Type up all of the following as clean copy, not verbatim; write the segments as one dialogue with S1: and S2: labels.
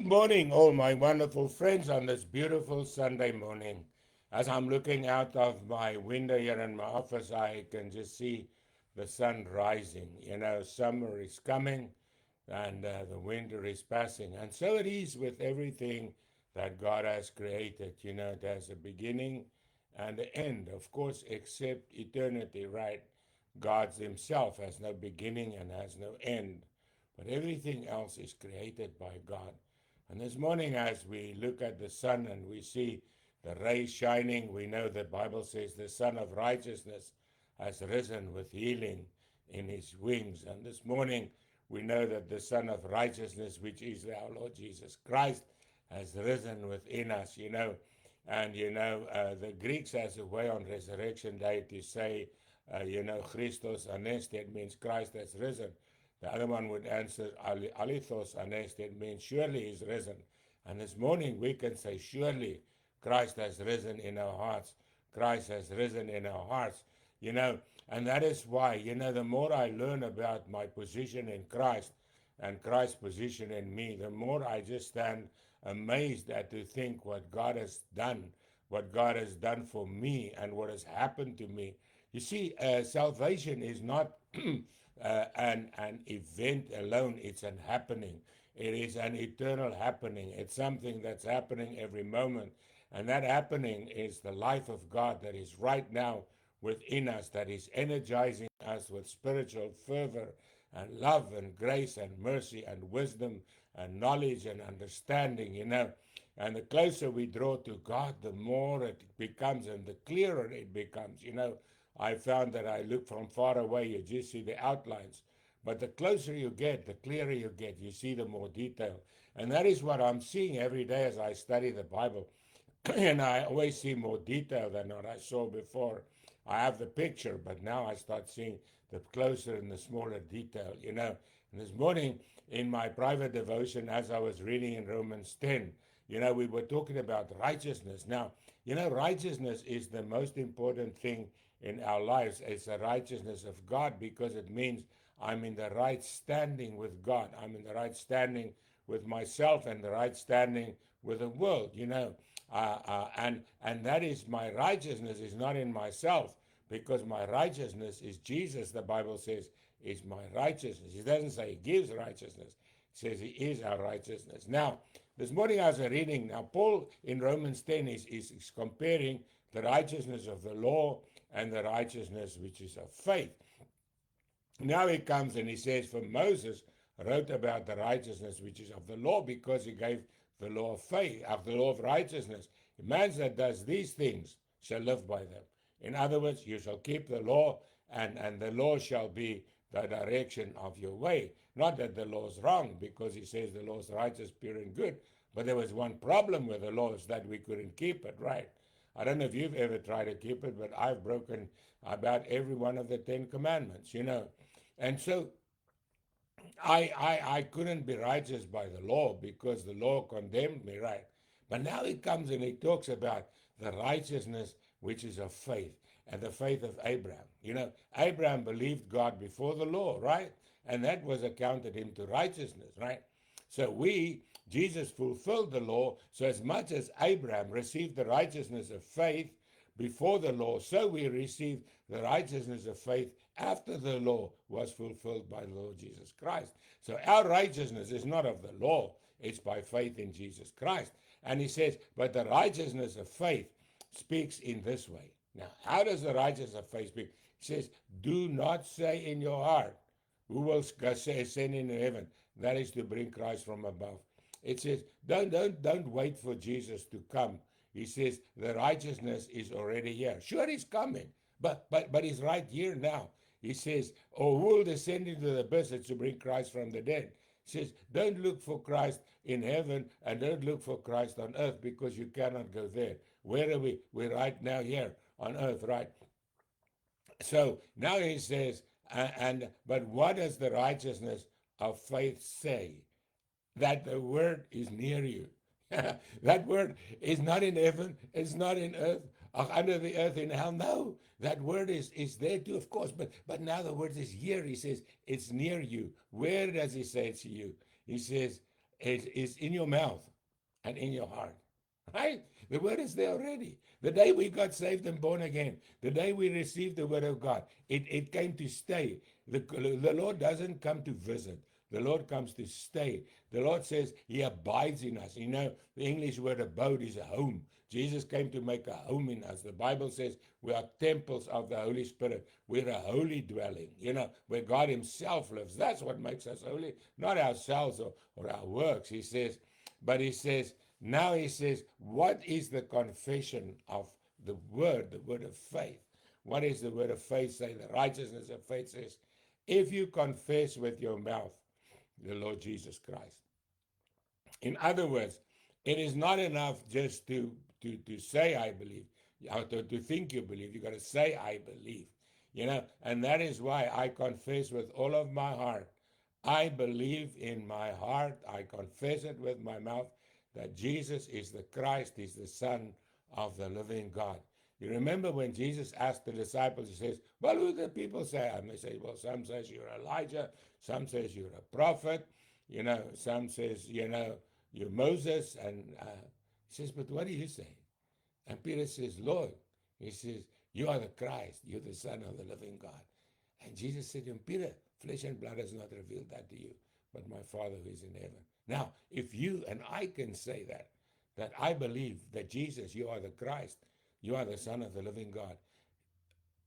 S1: Morning, all my wonderful friends, on this beautiful Sunday morning. As I'm looking out of my window here in my office, I can just see the sun rising. Summer is coming and the winter is passing. And so it is with everything that God has created. It has a beginning and an end, of course, except eternity, right? God Himself has no beginning and has no end. But everything else is created by God. And this morning, as we look at the sun and we see the rays shining, we know the Bible says the Son of Righteousness has risen with healing in his wings. And this morning, we know that the Son of Righteousness, which is our Lord Jesus Christ, has risen within us, And, the Greeks has a way on Resurrection Day to say, Christos Anesti, it means Christ has risen. The other one would answer, Alithos Anesti, it means surely he's risen. And this morning we can say, surely Christ has risen in our hearts. Christ has risen in our hearts, and that is why, the more I learn about my position in Christ and Christ's position in me, the more I just stand amazed at to think what God has done for me and what has happened to me. You see, salvation is not an event alone, it's an happening. It is an eternal happening. It's something that's happening every moment. And that happening is the life of God that is right now within us, that is energizing us with spiritual fervor and love and grace and mercy and wisdom and knowledge and understanding, And the closer we draw to God, the more it becomes and the clearer it becomes, I found that I look from far away, you just see the outlines. But the closer you get, the clearer you get, you see the more detail. And that is what I'm seeing every day as I study the Bible. And I always see more detail than what I saw before. I have the picture, but now I start seeing the closer and the smaller detail, And this morning in my private devotion, as I was reading in Romans 10, we were talking about righteousness. Now, righteousness is the most important thing in our lives. It's the righteousness of God because it means I'm in the right standing with God. I'm in the right standing with myself and the right standing with the world, and that is my righteousness is not in myself because my righteousness is Jesus. The Bible says is my righteousness. It doesn't say He gives righteousness. It says He is our righteousness. Now, this morning I was reading. Now, Paul in Romans 10 is comparing the righteousness of the law and the righteousness which is of faith. Now he comes and he says, for Moses wrote about the righteousness which is of the law because he gave the law of faith, of the law of righteousness. A man that does these things shall live by them. In other words, you shall keep the law, and the law shall be the direction of your way. Not that the law is wrong, because he says the law is righteous, pure, and good. But there was one problem with the law, is that we couldn't keep it, right? I don't know if you've ever tried to keep it, but I've broken about every one of the 10 commandments, And so I couldn't be righteous by the law because the law condemned me, right? But now he comes and he talks about the righteousness which is of faith and the faith of Abraham. Abraham believed God before the law, right? And that was accounted him to righteousness, right? So Jesus fulfilled the law. So as much as Abraham received the righteousness of faith before the law, so we receive the righteousness of faith after the law was fulfilled by the Lord Jesus Christ. So our righteousness is not of the law, it's by faith in Jesus Christ. And he says, but the righteousness of faith speaks in this way. Now, how does the righteousness of faith speak? He says, do not say in your heart, who will ascend into heaven? That is to bring Christ from above. It says, don't wait for Jesus to come. He says the righteousness is already here. Sure, he's coming, but he's right here now. He says, or who will descend into the abyss to bring Christ from the dead? He says, don't look for Christ in heaven and don't look for Christ on earth because you cannot go there. Where are we? We're right now here on earth, right? So now he says, but what does the righteousness of faith say? That the word is near you. That word is not in heaven, it's not in earth, or under the earth in hell. No, that word is there too, of course, but now the word is here. He says it's near you. Where does he say it's you? He says is in your mouth and in your heart. Right? The word is there already. The day we got saved and born again, the day we received the word of God, it came to stay. The Lord doesn't come to visit. The Lord comes to stay. The Lord says he abides in us. You know, the English word abode is a home. Jesus came to make a home in us. The Bible says we are temples of the Holy Spirit. We're a holy dwelling, you know, where God himself lives. That's what makes us holy, not ourselves or our works. He says, but he says, now he says, what is the confession of the word of faith? What is the word of faith say? The righteousness of faith says, if you confess with your mouth the Lord Jesus Christ. In other words, it is not enough just to say I believe, or to think you believe. You got to say I believe, you know, and that is why I confess with all of my heart. I believe in my heart. I confess it with my mouth that Jesus is the Christ, is the Son of the living God. You remember when Jesus asked the disciples, he says, well, who do the people say? And they say, well, some says you're Elijah, some says you're a prophet, you know, some says, you know, you're Moses. And he says, but what do you say? And Peter says, Lord, he says, you are the Christ, you're the Son of the living God. And Jesus said to him, Peter, flesh and blood has not revealed that to you, but my Father who is in heaven. Now, if you and I can say that I believe that Jesus, you are the Christ, you are the Son of the living God,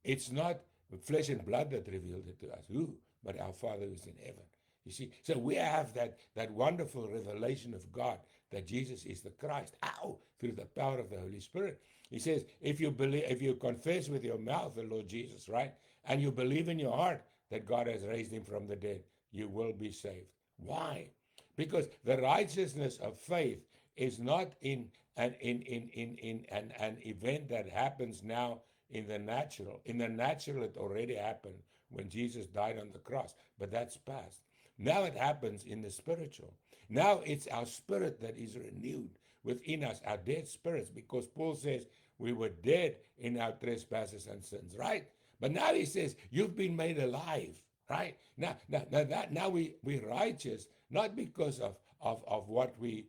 S1: it's not flesh and blood that revealed it to us. Who? But our Father who is in heaven. You see, so we have that wonderful revelation of God that Jesus is the Christ. How? Through the power of the Holy Spirit. He says, if you believe, if you confess with your mouth the Lord Jesus, right, and you believe in your heart that God has raised him from the dead, you will be saved. Why? Because the righteousness of faith is not in an event that happens now in the natural. In the natural, it already happened when Jesus died on the cross, but that's past. Now it happens in the spiritual. Now it's our spirit that is renewed within us, our dead spirits, because Paul says we were dead in our trespasses and sins, right? But now he says you've been made alive, right? Now we're righteous, not because of what we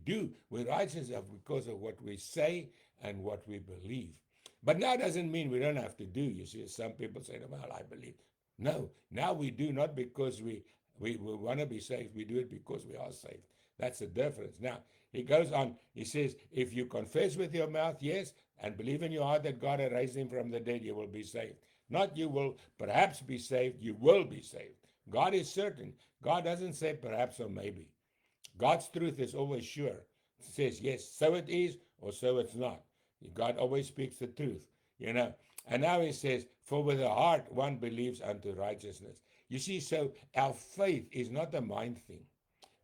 S1: do. We're righteous because of what we say and what we believe. But now doesn't mean we don't have to do. You see, some people say, well, I believe. No, now we do not because we want to be saved. We do it because we are saved. That's the difference. Now, he goes on, he says, if you confess with your mouth, yes, and believe in your heart that God has raised him from the dead, you will be saved. Not you will perhaps be saved, you will be saved. God is certain. God doesn't say perhaps or maybe. God's truth is always sure. It says, yes, so it is, or so it's not. God always speaks the truth, you know. And now he says, for with the heart one believes unto righteousness. You see, so our faith is not a mind thing.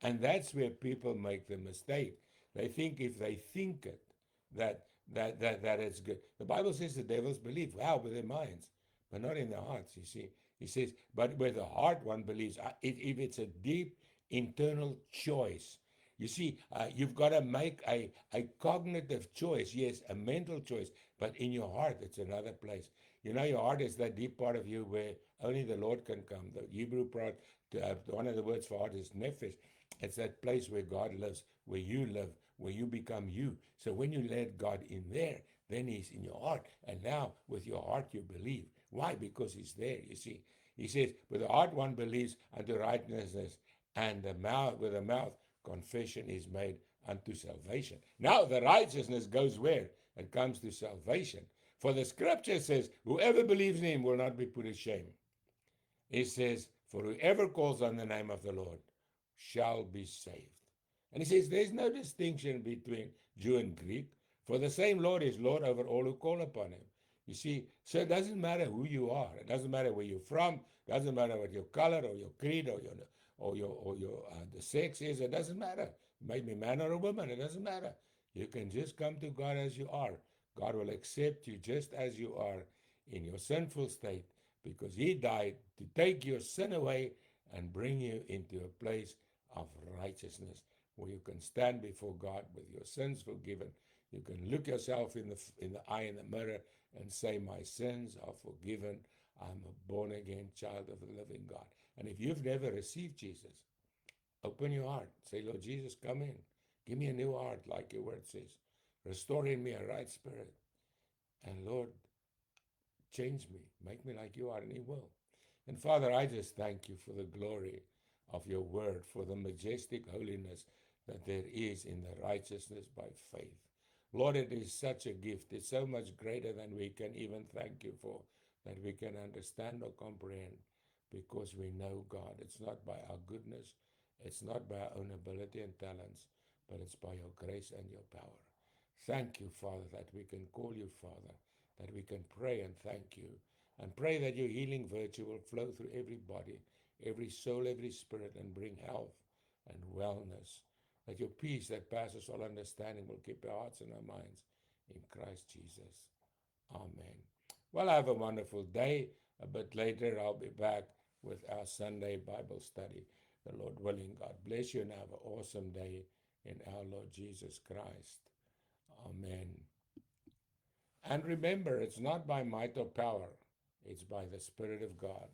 S1: And that's where people make the mistake. They think if they think it, that it's good. The Bible says the devils believe, wow, with their minds, but not in their hearts, you see. He says, but with the heart one believes. If it's a deep internal choice, you see, you've got to make a cognitive choice, yes, a mental choice, but in your heart, it's another place. You know, your heart is that deep part of you where only the Lord can come. The Hebrew part, one of the words for heart is nephesh. It's that place where God lives, where you live, where you become you. So when you let God in there, then he's in your heart. And now with your heart you believe. Why? Because he's there, you see. He says, with the heart one believes unto righteousness, and the mouth with the mouth confession is made unto salvation. Now the righteousness goes where? It comes to salvation. For the scripture says, whoever believes in him will not be put to shame. It says, for whoever calls on the name of the Lord shall be saved. And he says, there's no distinction between Jew and Greek, for the same Lord is Lord over all who call upon him. You see, so it doesn't matter who you are. It doesn't matter where you're from. It doesn't matter what your color or your creed or your the sex is. It doesn't matter. You might be a man or a woman. It doesn't matter. You can just come to God as you are. God will accept you just as you are in your sinful state, because he died to take your sin away and bring you into a place of righteousness where you can stand before God with your sins forgiven. You can look yourself in the eye in the mirror and say, my sins are forgiven. I'm a born again child of the living God. And if you've never received Jesus, Open your heart. Say, Lord Jesus, come in. Give me a new heart, like your word says. Restore in me a right spirit. And Lord, change me. Make me like you are, and He will. And Father, I just thank you for the glory of your word, for the majestic holiness that there is in the righteousness by faith. Lord, it is such a gift. It's so much greater than we can even thank you for, that we can understand or comprehend, because we know God. It's not by our goodness, it's not by our own ability and talents, but it's by your grace and your power. Thank you, Father, that we can call you Father, that we can pray and thank you, and pray that your healing virtue will flow through every body, every soul, every spirit, and bring health and wellness. That your peace that passes all understanding will keep our hearts and our minds in Christ Jesus. Amen. Well, have a wonderful day. A bit later, I'll be back with our Sunday Bible study. The Lord willing, God bless you and have an awesome day in our Lord Jesus Christ. Amen. And remember, it's not by might or power, it's by the Spirit of God.